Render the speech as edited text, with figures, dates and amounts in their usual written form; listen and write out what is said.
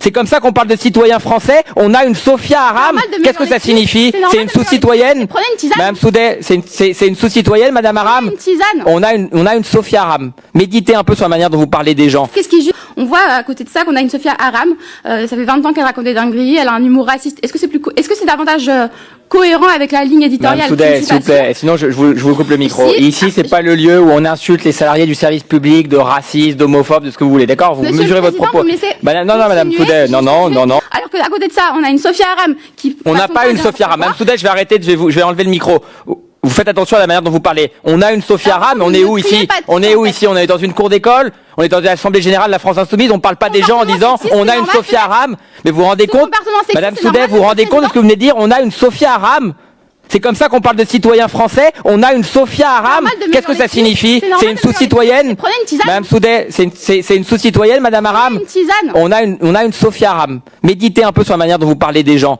C'est comme ça qu'on parle de citoyens français. On a une Sophia Aram. Qu'est-ce que ça signifie? C'est une sous-citoyenne. Prenez une tisane. Madame Soudet, c'est une sous-citoyenne, Madame Aram. Une tisane. On a une Sophia Aram. Méditez un peu sur la manière dont vous parlez des gens. Qu'est-ce qui on voit à côté de ça qu'on a une Sophia Aram. Ça fait 20 ans qu'elle raconte des dingueries. Elle a un humour raciste. Est-ce que c'est davantage cohérent avec la ligne éditoriale? Madame Soudet, s'il vous plaît. Sinon, je vous coupe le micro. Ici, c'est pas le lieu où on insulte les salariés du service public, de racistes, d'homophobes, de ce que vous voulez. D'accord? Vous mesurez votre propos. Madame Soudet, non. Alors qu'à côté de ça, on a une Sophia Aram qui. On n'a pas une Sophia Aram. Madame Soudet, je vais arrêter. Je vais enlever le micro. Vous faites attention à la manière dont vous parlez. On a une Sophia Aram, on est où ici? On est dans une cour d'école? On est dans l'Assemblée Générale de la France Insoumise, on parle pas des gens en disant on a une Sophia Aram. Mais vous vous rendez compte? Madame Soudet, vous vous rendez compte de ce que vous venez de dire? On a une Sophia Aram. C'est comme ça qu'on parle de citoyens français. On a une Sophia Aram. Qu'est-ce que ça signifie? C'est une sous-citoyenne. Prenez une tisane. Madame Soudet, c'est une sous-citoyenne, Madame Aram. Une tisane. On a une Sophia Aram. Méditez un peu sur la manière dont vous parlez des gens.